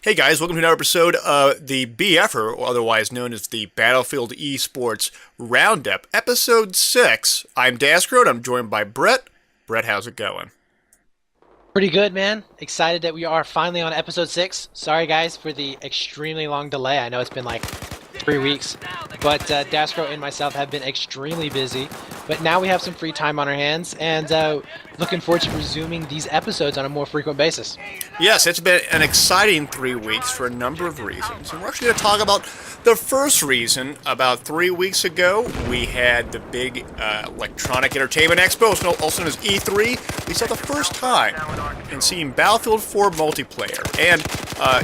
Hey guys, welcome to another episode of the BFer, or otherwise known as the Battlefield Esports Roundup, Episode 6. I'm Daskro, and I'm joined by Brett. Brett, how's it going? Pretty good, man. Excited that we are finally on episode 6. Sorry, guys, for the extremely long delay. I know it's been like 3 weeks, but Dastro and myself have been extremely busy. But now we have some free time on our hands, and looking forward to resuming these episodes on a more frequent basis. Yes, it's been an exciting 3 weeks for a number of reasons. And we're actually going to talk about the first reason. About 3 weeks ago, we had the big Electronic Entertainment Expo, also known as E3. We saw the first time in seeing Battlefield 4 multiplayer. And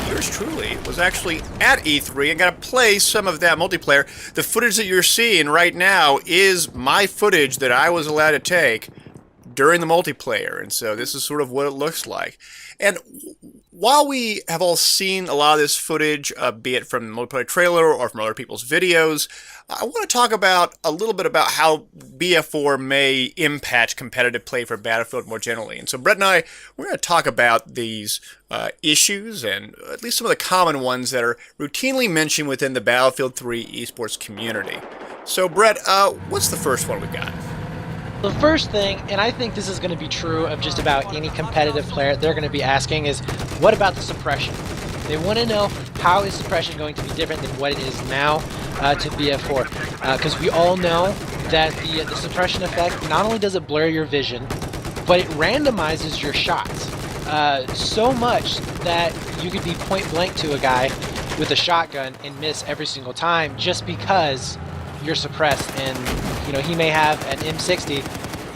yours truly was actually at E3 and got to play some of that multiplayer. The footage that you're seeing right now is my footage that I was allowed to take during the multiplayer, and so this is sort of what it looks like. And while we have all seen a lot of this footage, be it from the multiplayer trailer or from other people's videos, I want to talk about a little bit about how BF4 may impact competitive play for Battlefield more generally. And so Brett and I, we're going to talk about these issues and at least some of the common ones that are routinely mentioned within the Battlefield 3 esports community. So Brett, what's the first one we got? The first thing, and I think this is going to be true of just about any competitive player, they're going to be asking is, what about the suppression? They want to know, how is suppression going to be different than what it is now to BF4? Because we all know that the suppression effect, not only does it blur your vision, but it randomizes your shots so much that you could be point blank to a guy with a shotgun and miss every single time just because you're suppressed. And he may have an M60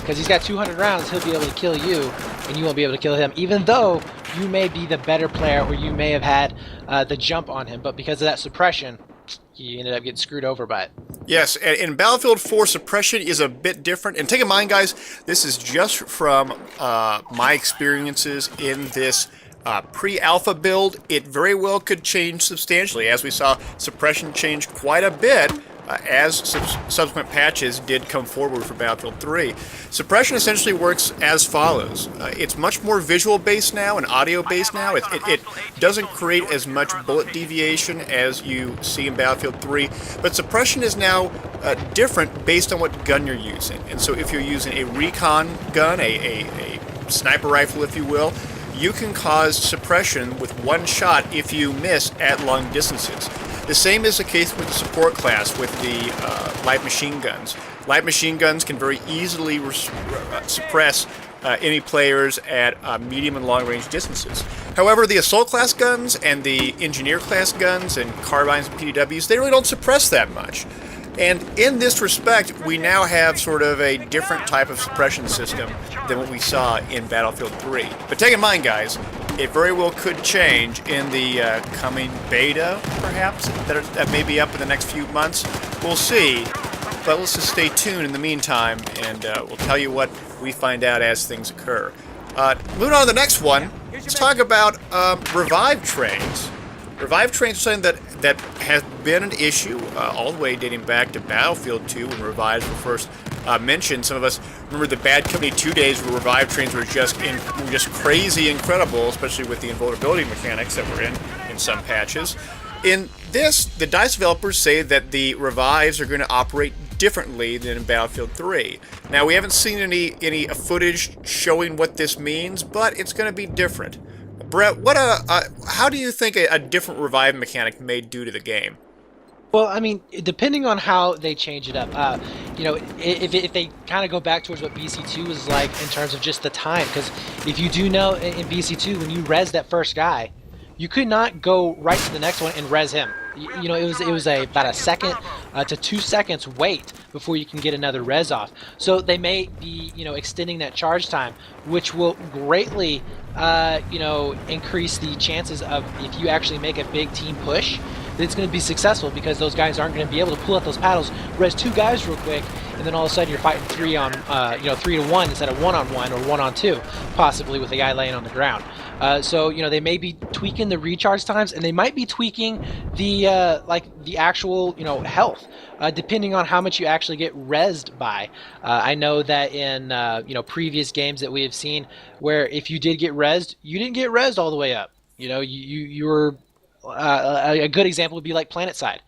because he's got 200 rounds. He'll be able to kill you and you won't be able to kill him, even though you may be the better player or you may have had the jump on him, but because of that suppression, he ended up getting screwed over by it. Yes, and in Battlefield 4, suppression is a bit different. And take in mind, guys, this is just from my experiences in this pre-alpha build. It very well could change substantially, as we saw suppression change quite a bit as subsequent patches did come forward for Battlefield 3. Suppression essentially works as follows. It's much more visual based now and audio based now. It doesn't create as much bullet deviation as you see in Battlefield 3, but suppression is now different based on what gun you're using. And so if you're using a recon gun, a sniper rifle if you will, you can cause suppression with one shot if you miss at long distances. The same is the case with the support class with the light machine guns. Light machine guns can very easily suppress enemy players at medium and long range distances. However, the assault class guns and the engineer class guns and carbines and PDWs, they really don't suppress that much. And in this respect, we now have sort of a different type of suppression system than what we saw in Battlefield 3. But take in mind, guys, it very well could change in the coming beta, perhaps, that may be up in the next few months. We'll see, but let's just stay tuned in the meantime, and we'll tell you what we find out as things occur. Moving on to the next one, let's talk about revive trains. Revive trains are something that has been an issue all the way dating back to Battlefield 2 when revives were first mentioned. Some of us remember the Bad Company 2 days where revive trains were just crazy incredible, especially with the invulnerability mechanics that were in some patches. In this, the DICE developers say that the revives are going to operate differently than in Battlefield 3. Now, we haven't seen any footage showing what this means, but it's going to be different. Brett, how do you think a different revive mechanic may do to the game? Well, I mean, depending on how they change it up, if they kind of go back towards what BC2 was like in terms of just the time, because if you do know in BC2, when you res that first guy, you could not go right to the next one and res him. It was about a second to 2 seconds wait before you can get another res off. So they may be, extending that charge time, which will greatly, increase the chances of, if you actually make a big team push, that it's going to be successful, because those guys aren't going to be able to pull out those paddles, res 2 guys real quick, and then all of a sudden you're fighting 3 to 1 instead of 1 on 1 or 1 on 2, possibly with a guy laying on the ground. So they may be tweaking the recharge times, and they might be tweaking the actual health, depending on how much you actually get rezzed by. I know that in previous games that we have seen, where if you did get rezzed, you didn't get rezzed all the way up. You were a good example would be like Planet Side.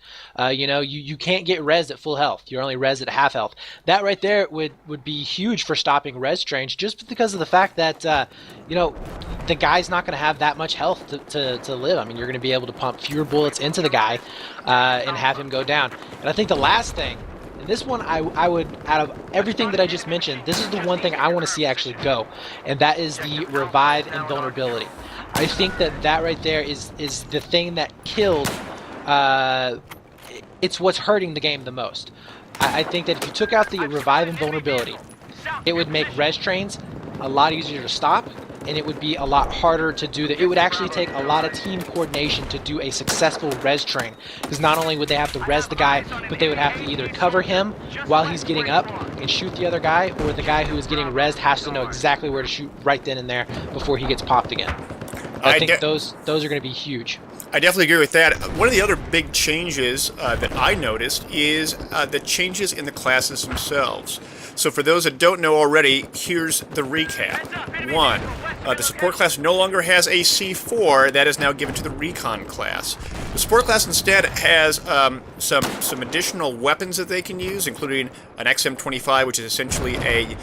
You can't get res at full health. You're only res at half health. That right there would be huge for stopping res trains, just because of the fact that the guy's not going to have that much health to live. I mean, you're going to be able to pump fewer bullets into the guy and have him go down. And I think the last thing, and this one I would, out of everything that I just mentioned, this is the one thing I want to see actually go, and that is the revive and vulnerability. I think that right there is the thing that killed. It's what's hurting the game the most. I think that if you took out the revive and vulnerability, it would make res trains a lot easier to stop, and it would be a lot harder to do that. It would actually take a lot of team coordination to do a successful res train, because not only would they have to res the guy, but they would have to either cover him while he's getting up and shoot the other guy, or the guy who is getting resed has to know exactly where to shoot right then and there before he gets popped again. I think those are going to be huge. I definitely agree with that. One of the other big changes that I noticed is the changes in the classes themselves. So for those that don't know already, here's the recap. 1. The support class no longer has a C4. That is now given to the recon class. The support class instead has some additional weapons that they can use, including an XM25, which is essentially a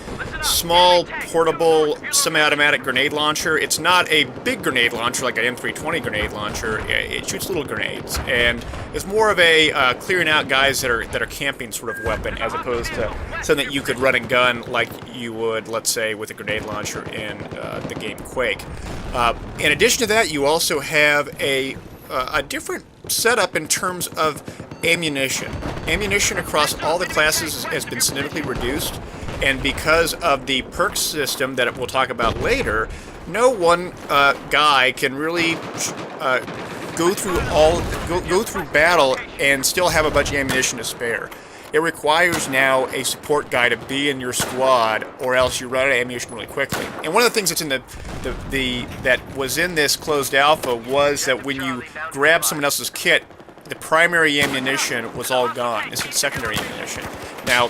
small, portable, semi-automatic grenade launcher. It's not a big grenade launcher like an M320 grenade launcher. It shoots little grenades, and it's more of a clearing out guys that are camping sort of weapon, as opposed to something that you could run and gun like you would, let's say, with a grenade launcher in the game Quake. In addition to that, you also have a different setup in terms of ammunition. Ammunition across all the classes has been significantly reduced, and because of the perk system that we'll talk about later, no one guy can really go through battle and still have a bunch of ammunition to spare. It requires now a support guy to be in your squad, or else you run out of ammunition really quickly. And one of the things that's in that was in this closed alpha was that when you grab someone else's kit, the primary ammunition was all gone. This is secondary ammunition. Now,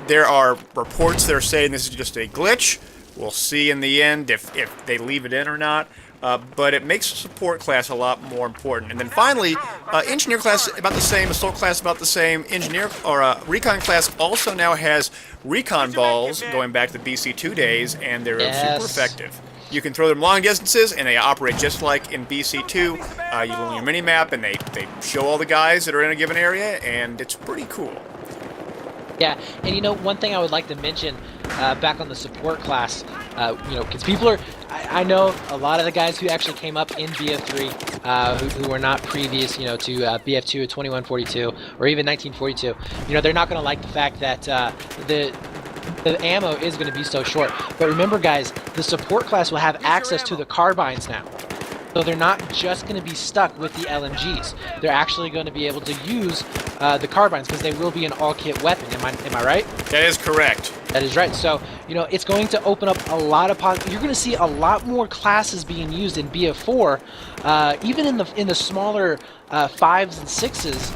there are reports that are saying this is just a glitch. We'll see in the end if they leave it in or not. But it makes the support class a lot more important. And then finally, engineer class about the same, assault class about the same. Engineer or recon class also now has recon balls going back to the BC2 days, and they're super effective. You can throw them long distances, and they operate just like in BC2. You go on your mini-map, and they show all the guys that are in a given area, and it's pretty cool. Yeah, and one thing I would like to mention back on the support class, because people are, I know a lot of the guys who actually came up in BF3 who were not previous, to BF2 2142 or even 1942, they're not going to like the fact that the ammo is going to be so short. But remember, guys, the support class will have access to the carbines now. So they're not just going to be stuck with the LMGs. They're actually going to be able to use the carbines, because they will be an all-kit weapon. Am I right? That is correct. That is right. So, it's going to open up a lot of you're going to see a lot more classes being used in BF4, even in the smaller 5s and 6s.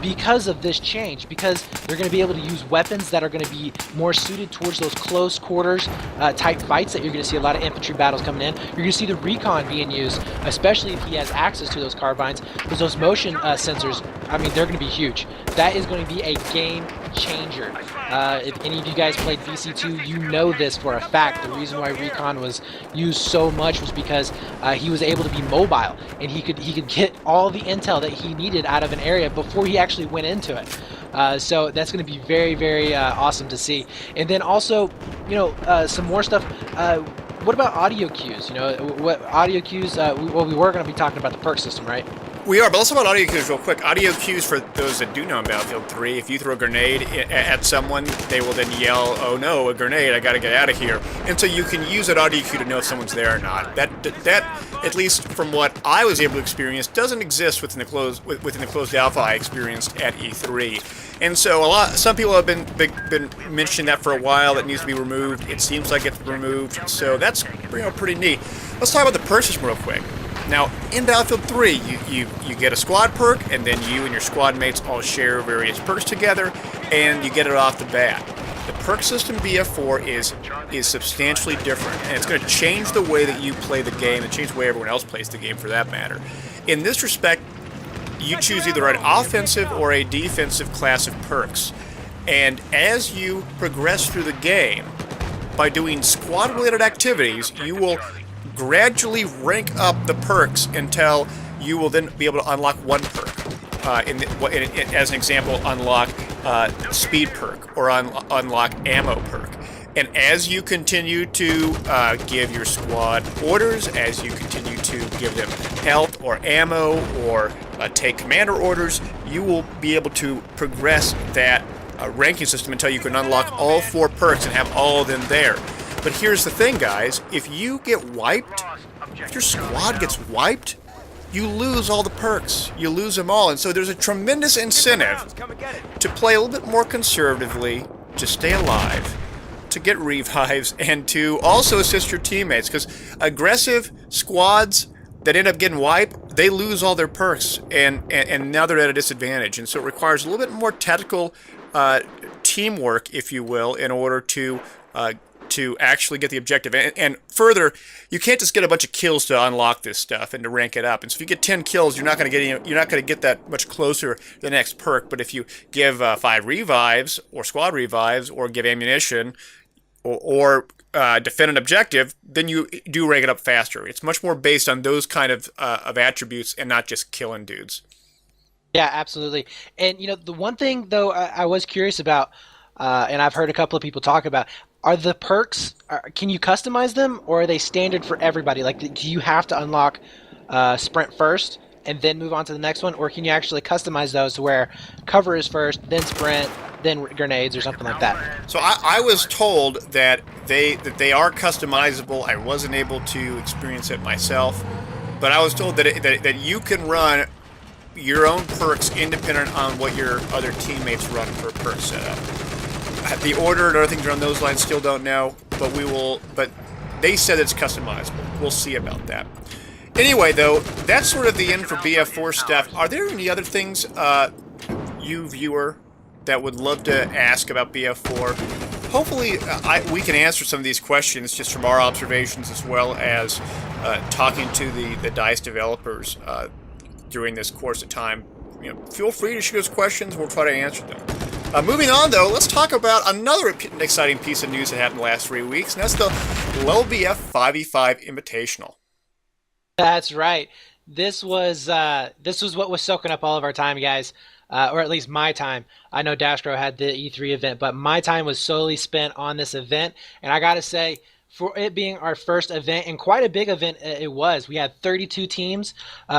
Because of this change, because they're going to be able to use weapons that are going to be more suited towards those close quarters type fights that you're going to see a lot of infantry battles coming in. You're going to see the recon being used, especially if he has access to those carbines, because those motion sensors, I mean, they're going to be huge. That is going to be a game changer. If any of you guys played BC2, you know this for a fact. The reason why recon was used so much was because he was able to be mobile, and he could get all the intel that he needed out of an area before he actually went into it. So that's going to be very, very awesome to see. And then also, some more stuff. What about audio cues? What audio cues? Well, we were going to be talking about the perk system, right? We are, but let's talk about audio cues real quick. Audio cues, for those that do know in Battlefield 3, if you throw a grenade at someone, they will then yell, "Oh no, a grenade, I gotta get out of here." And so you can use that audio cue to know if someone's there or not. That at least from what I was able to experience, doesn't exist within the closed alpha I experienced at E3. And so some people have been mentioning that for a while. That needs to be removed. It seems like it's removed, so that's pretty neat. Let's talk about the perk system real quick. Now, in Battlefield 3, you get a squad perk, and then you and your squad mates all share various perks together, and you get it off the bat. The perk system BF4 is substantially different, and it's going to change the way that you play the game, and change the way everyone else plays the game for that matter. In this respect, you choose either an offensive or a defensive class of perks. And as you progress through the game, by doing squad-related activities, you will gradually rank up the perks until you will then be able to unlock one perk. As an example, unlock speed perk or unlock ammo perk. And as you continue to give your squad orders, as you continue to give them health or ammo or take commander orders, you will be able to progress that ranking system until you can unlock all 4 perks and have all of them there. But here's the thing, guys. If you get wiped, if your squad gets wiped, you lose all the perks. You lose them all. And so there's a tremendous incentive to play a little bit more conservatively, to stay alive, to get revives, and to also assist your teammates. Because aggressive squads that end up getting wiped, they lose all their perks, and now they're at a disadvantage. And so it requires a little bit more tactical teamwork, if you will, in order to actually get the objective. And further, you can't just get a bunch of kills to unlock this stuff and to rank it up. And so if you get 10 kills, you're not going to get that much closer to the next perk. But if you give 5 revives or squad revives or give ammunition or defend an objective, then you do rank it up faster. It's much more based on those kind of attributes and not just killing dudes. Yeah, absolutely. And the one thing though I was curious about, and I've heard a couple of people talk about, are the perks, can you customize them, or are they standard for everybody? Like, do you have to unlock sprint first and then move on to the next one, or can you actually customize those to where cover is first, then sprint, then grenades, or something like that? So I was told that they are customizable. I wasn't able to experience it myself, but I was told that you can run your own perks independent on what your other teammates run for perk setup. The order and other things around those lines still don't know, but they said it's customizable. We'll see about that. Anyway, though, that's sort of the end for BF4 stuff. Are there any other things, you viewer, that would love to ask about BF4? Hopefully, we can answer some of these questions just from our observations, as well as talking to the DICE developers during this course of time. Feel free to shoot us questions. We'll try to answer them. Moving on, though, let's talk about another exciting piece of news that happened the last 3 weeks, and that's the LevelBF 5v5 Invitational. That's right. This was what was soaking up all of our time, guys, or at least my time. I know Dastro had the E3 event, but my time was solely spent on this event, and I gotta say, for it being our first event, and quite a big event it was. We had 32 teams,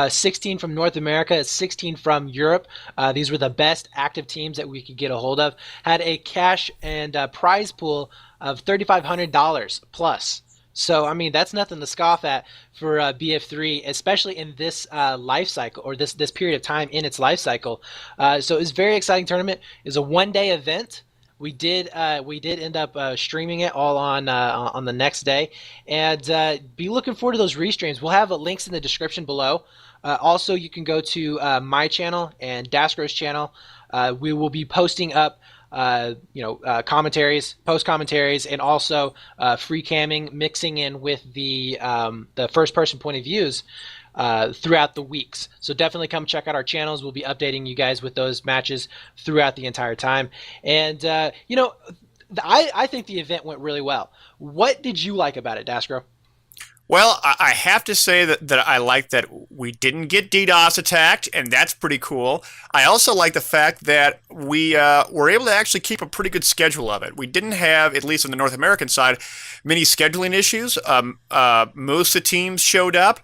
16 from North America, 16 from Europe. These were the best active teams that we could get a hold of. Had a cash and prize pool of $3,500 plus. So, I mean, that's nothing to scoff at for BF3, especially in this life cycle, or this period of time in its life cycle. So it was a very exciting tournament. It was a one-day event. We did end up streaming it all on the next day, and be looking forward to those restreams. We'll have links in the description below. Also, you can go to my channel and Dasgro's channel. We will be posting up commentaries, post commentaries, and also free camming, mixing in with the first person point of views throughout the weeks. So definitely come check out our channels. We'll be updating you guys with those matches throughout the entire time. And I think the event went really well. What did you like about it, Dastro? Well, I have to say that I like that we didn't get DDoS attacked, and that's pretty cool. I also like the fact that we were able to actually keep a pretty good schedule of it. We didn't have, at least on the North American side, many scheduling issues. Most of the teams showed up.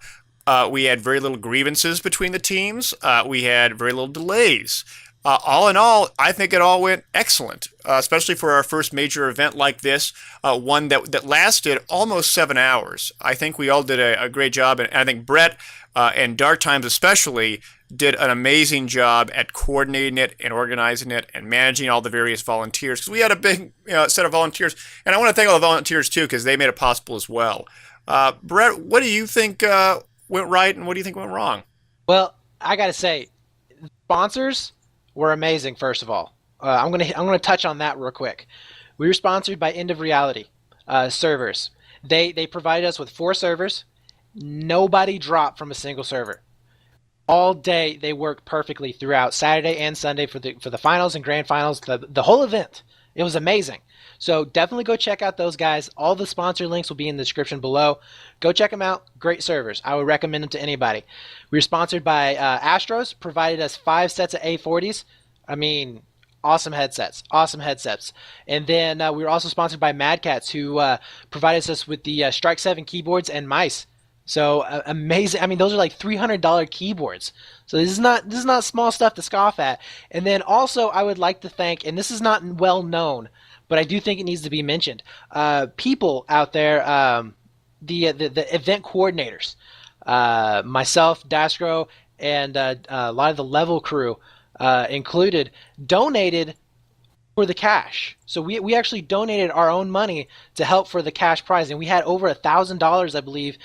We had very little grievances between the teams. We had very little delays. All in all, I think it all went excellent, especially for our first major event like this, one that lasted almost 7 hours. I think we all did a great job, and I think Brett and Dark Times especially did an amazing job at coordinating it and organizing it and managing all the various volunteers, because we had a big set of volunteers, and I want to thank all the volunteers too, because they made it possible as well. Brett, what do you think went right, and what do you think went wrong? Well, I gotta say, sponsors were amazing. First of all, I'm gonna touch on that real quick. We were sponsored by End of Reality servers. They provided us with 4 servers. Nobody dropped from a single server. all day. They worked perfectly throughout Saturday and Sunday for the finals and grand finals, the whole event. It was amazing. So definitely go check out those guys. All the sponsor links will be in the description below. Go check them out. Great servers. I would recommend them to anybody. We were sponsored by Astros, provided us 5 sets of A40s. I mean, awesome headsets. Awesome headsets. And then we were also sponsored by Mad Cats, who provided us with the Strike 7 keyboards and mice. So amazing. I mean, those are like $300 keyboards. So this is not small stuff to scoff at. And then also I would like to thank, and this is not well known, but I do think it needs to be mentioned. People out there, the event coordinators, myself, Dasgro, and a lot of the level crew included, donated for the cash. So we actually donated our own money to help for the cash prize, and we had over $1,000, I believe,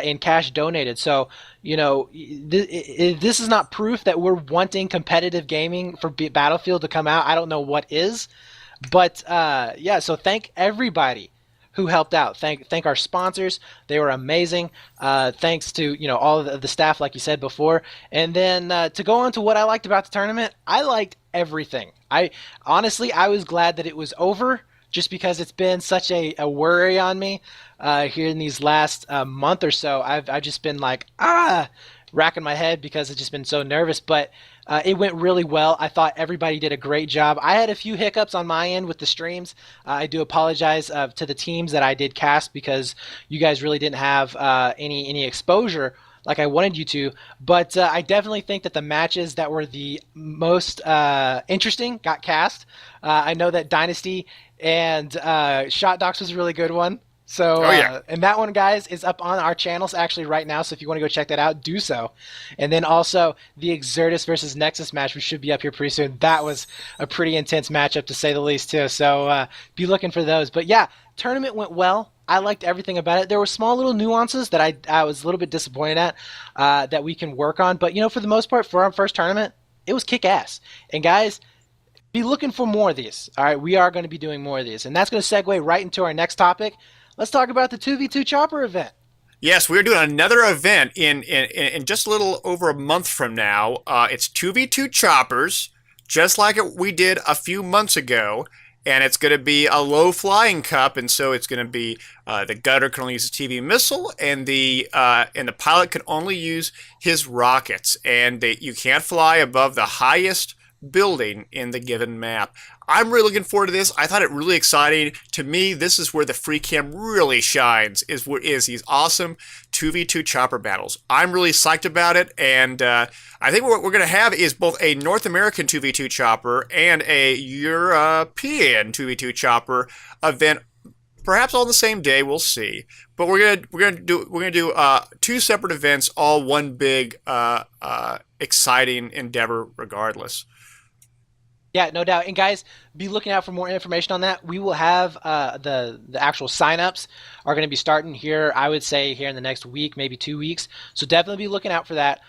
in cash donated. So this is not proof that we're wanting competitive gaming for Battlefield to come out. I don't know what is, but yeah. So thank everybody who helped out. Thank our sponsors. They were amazing. Thanks to all of the staff, like you said before. And then to go on to what I liked about the tournament, I liked everything. I honestly was glad that it was over, just because it's been such a worry on me here in these last month or so. I've just been like racking my head because I've just been so nervous. But it went really well. I thought everybody did a great job. I had a few hiccups on my end with the streams. I do apologize to the teams that I did cast, because you guys really didn't have any exposure like I wanted you to. But I definitely think that the matches that were the most interesting got cast. I know that Dynasty and Shot Docs was a really good one. So, Oh yeah. and that one, guys, is up on our channels actually right now. So if you want to go check that out, do so. And then also the Exertus versus Nexus match, which should be up here pretty soon. That was a pretty intense matchup, to say the least, too. So be looking for those. But yeah, tournament went well. I liked everything about it. There were small little nuances that I was a little bit disappointed at that we can work on. But, for the most part, for our first tournament, it was kick-ass. And, guys, be looking for more of these. All right, we are going to be doing more of these. And that's going to segue right into our next topic. Let's talk about the 2v2 chopper event. Yes, we're doing another event in just a little over a month from now. It's 2v2 choppers, just like we did a few months ago. And it's going to be a low flying cup, and so it's going to be the gunner can only use his TV missile, and the pilot can only use his rockets, and you can't fly above the highest building in the given map. I'm really looking forward to this. I thought it really exciting. To me, this is where the free cam really shines, is these awesome 2v2 chopper battles. I'm really psyched about it, and I think what we're going to have is both a North American 2v2 chopper and a European 2v2 chopper event, perhaps all on the same day. We'll see. But we're gonna do two separate events, all one big exciting endeavor, regardless. Yeah, no doubt. And guys, be looking out for more information on that. We will have the actual signups are going to be starting here, I would say, here in the next week, maybe 2 weeks. So definitely be looking out for that.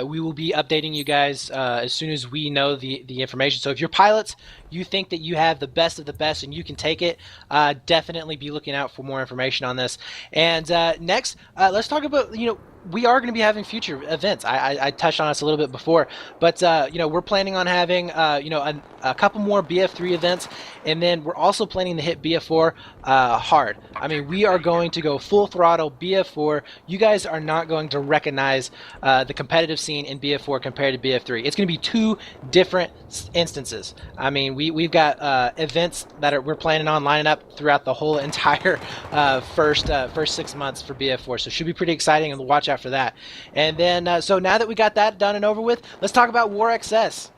We will be updating you guys as soon as we know the information. So if you're pilots, you think that you have the best of the best and you can take it, definitely be looking out for more information on this. And next, let's talk about, we are going to be having future events. I touched on this a little bit before, but we're planning on having a couple more BF3 events, and then we're also planning to hit BF4 hard. I mean, we are going to go full throttle BF4. You guys are not going to recognize the competitive scene in BF4 compared to BF3. It's going to be two different instances. I mean, we've got events that we're planning on lining up throughout the whole entire first 6 months for BF4, so it should be pretty exciting, and watch out for that. And then, so now that we got that done and over with, let's talk about War XS.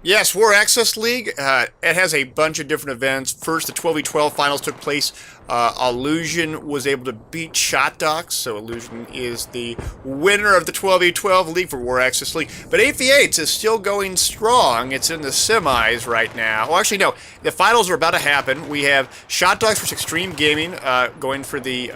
Yes, War Access League. It has a bunch of different events. First, the 12v12 finals took place. Illusion was able to beat Shot Docs, so Illusion is the winner of the 12v12 league for War Access League. But 8v8 is still going strong. It's in the semis right now. Well, actually, no. The finals are about to happen. We have Shot Docs versus Extreme Gaming going for the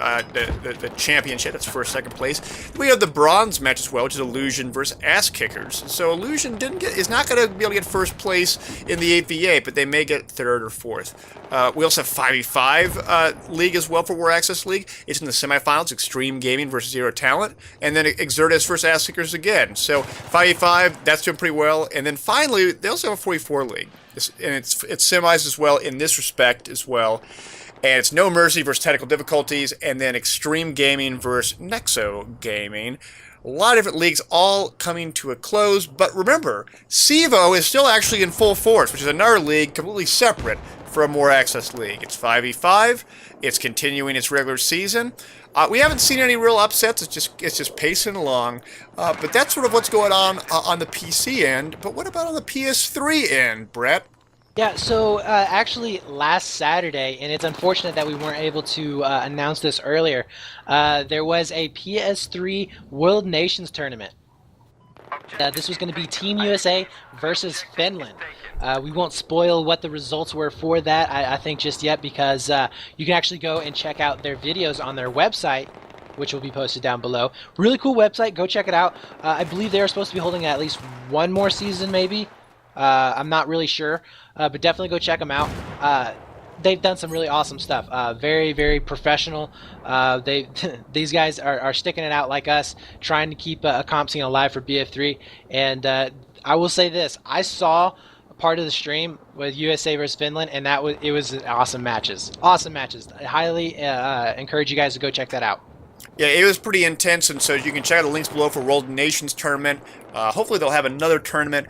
championship. That's first, second place. We have the bronze match as well, which is Illusion versus Ass Kickers. So Illusion is not going to be able to get first place in the 8v8, but they may get third or fourth. We also have 5v5 league as well for War Access League. It's in the semifinals, Extreme Gaming versus Zero Talent, and then Exertus versus Ass Seekers again. So 5v5, that's doing pretty well. And then finally, they also have a 44 league, and it's semis as well in this respect as well. And it's No Mercy versus Technical Difficulties, and then Extreme Gaming versus Nexo Gaming. A lot of different leagues all coming to a close, but remember, CEVO is still actually in full force, which is another league completely separate from War Access League. It's 5v5, it's continuing its regular season. We haven't seen any real upsets, it's just pacing along, but that's sort of what's going on the PC end. But what about on the PS3 end, Brett? Yeah, so actually last Saturday, and it's unfortunate that we weren't able to announce this earlier, there was a PS3 World Nations tournament. This was going to be Team USA versus Finland. We won't spoil what the results were for that, I think, just yet, because you can actually go and check out their videos on their website, which will be posted down below. Really cool website, go check it out. I believe they're supposed to be holding at least one more season, maybe. I'm not really sure, but definitely go check them out. They've done some really awesome stuff. Very, very professional. These guys are sticking it out like us, trying to keep a comp scene alive for BF3. And I will say this: I saw a part of the stream with USA versus Finland, and it was awesome matches. Awesome matches. I highly encourage you guys to go check that out. Yeah, it was pretty intense, and so you can check out the links below for World Nations tournament. Hopefully they'll have another tournament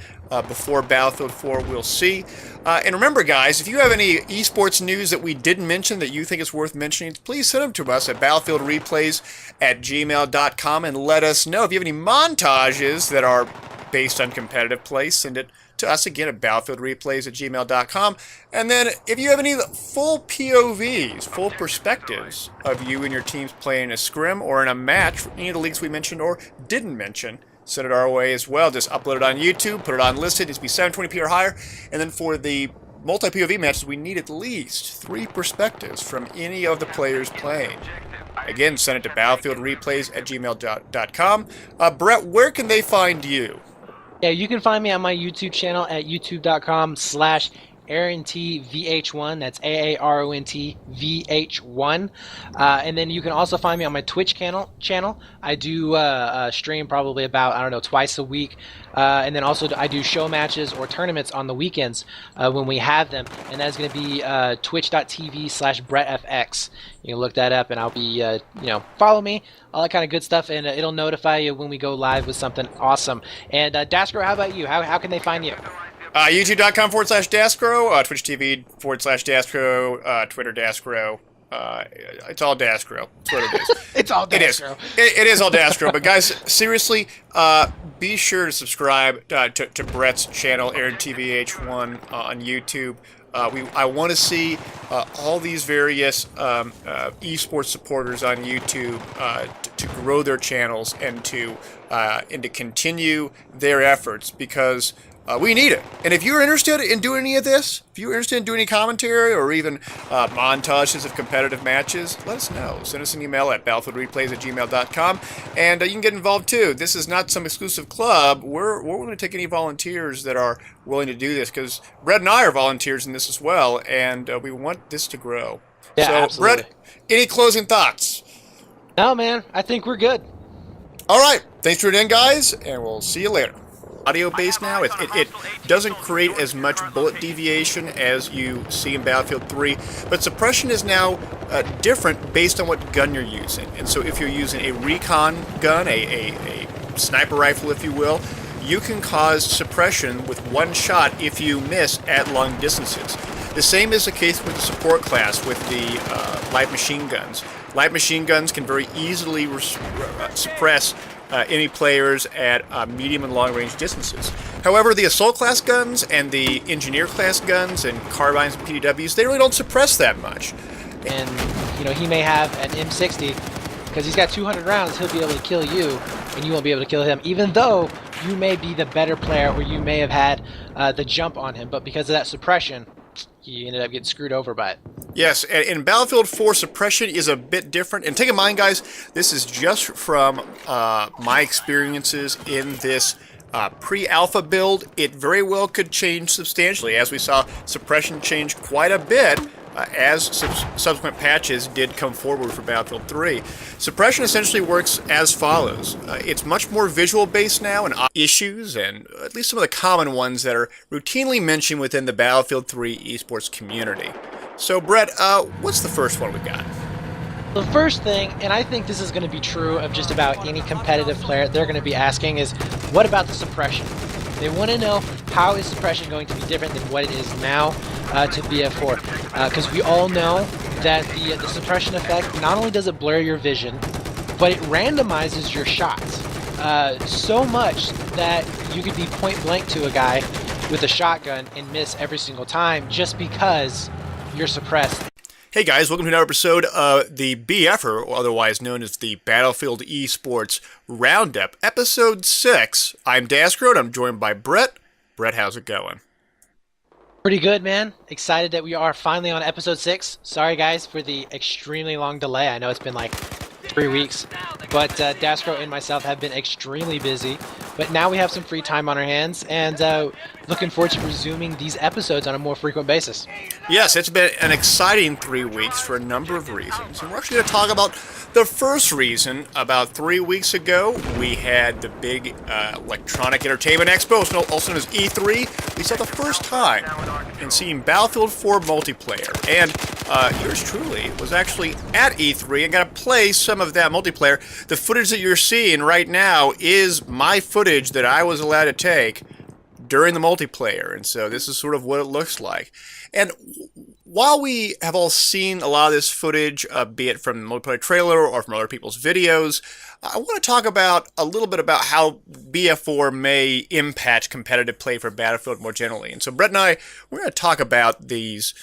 before Battlefield 4, we'll see. And remember, guys, if you have any esports news that we didn't mention that you think is worth mentioning, please send them to us at battlefieldreplays@gmail.com and let us know. If you have any montages that are based on competitive play, send it to us again at battlefieldreplays@gmail.com. And then if you have any full POVs, full perspectives of you and your teams playing a scrim or in a match for any of the leagues we mentioned or didn't mention, send it our way as well. Just upload it on YouTube, put it on listed. It needs to be 720p or higher. And then for the multi-POV matches, we need at least 3 perspectives from any of the players playing. Again, send it to battlefieldreplays@gmail.com. Brett, where can they find you? Yeah, you can find me on my YouTube channel at youtube.com/AaronTVH1. That's AARONTVH1. And then you can also find me on my Twitch channel. I do stream probably about, I don't know, twice a week. And then also I do show matches or tournaments on the weekends when we have them. And that's going to be twitch.tv/BrettFX. You can look that up, and I'll be, follow me, all that kind of good stuff, and it'll notify you when we go live with something awesome. And Daskro, how about you? How can they find you? YouTube.com/Daskro, Twitch TV/Daskro, Twitter Daskro. It's all Daskro. That's what it is. It's all Daskro. It is all Daskro. But guys, seriously, be sure to subscribe to Brett's channel, AaronTVH1 on YouTube. I want to see all these various esports supporters on YouTube to grow their channels and to continue their efforts, because we need it. And if you're interested in doing any of this, if you're interested in doing any commentary or even montages of competitive matches, let us know. Send us an email at battlefieldreplays@gmail.com, and you can get involved too. This is not some exclusive club. We're willing to take any volunteers that are willing to do this, because Brett and I are volunteers in this as well, and we want this to grow. Yeah, so, absolutely. Brett, any closing thoughts? No, man. I think we're good. All right. Thanks for tuning in, guys, and we'll see you later. Audio based now, it doesn't create as much bullet deviation as you see in Battlefield 3, but suppression is now different based on what gun you're using. And so if you're using a recon gun, a sniper rifle if you will, you can cause suppression with one shot if you miss at long distances. The same is the case with the support class with the light machine guns. Light machine guns can very easily suppress enemy players at medium and long range distances. However, the assault class guns and the engineer class guns and carbines and PDWs, they really don't suppress that much. And he may have an M60 because he's got 200 rounds. He'll be able to kill you, and you won't be able to kill him, even though you may be the better player or you may have had the jump on him. But because of that suppression, he ended up getting screwed over by it. Yes, and in Battlefield 4, suppression is a bit different. And take in mind, guys, this is just from my experiences in this pre-alpha build. It very well could change substantially. As we saw, suppression changed quite a bit as subsequent patches did come forward for Battlefield 3. Suppression essentially works as follows. It's much more visual based now, and issues, and at least some of the common ones that are routinely mentioned within the Battlefield 3 esports community. So Brett, what's the first one we got? The first thing, and I think this is going to be true of just about any competitive player, they're going to be asking is, what about the suppression? They want to know, how is suppression going to be different than what it is now to BF4? Because we all know that the suppression effect, not only does it blur your vision, but it randomizes your shots so much that you could be point blank to a guy with a shotgun and miss every single time just because you're suppressed. Hey guys, welcome to another episode of the BFer, or otherwise known as the Battlefield Esports Roundup, Episode 6. I'm Daskro, and I'm joined by Brett. Brett, how's it going? Pretty good, man. Excited that we are finally on Episode 6. Sorry guys for the extremely long delay. I know it's been like 3 weeks, but Daskro and myself have been extremely busy. But now we have some free time on our hands, and looking forward to resuming these episodes on a more frequent basis. Yes, it's been an exciting 3 weeks for a number of reasons. And we're actually going to talk about the first reason. About 3 weeks ago, we had the big Electronic Entertainment Expo, also known as E3. We saw the first time in seeing Battlefield 4 multiplayer. And yours truly was actually at E3 and got to play some of that multiplayer. The footage that you're seeing right now is my footage that I was allowed to take during the multiplayer, and so this is sort of what it looks like. And while we have all seen a lot of this footage, be it from the multiplayer trailer or from other people's videos, I want to talk about a little bit about how BF4 may impact competitive play for Battlefield more generally. And so Brett and I, we're going to talk about these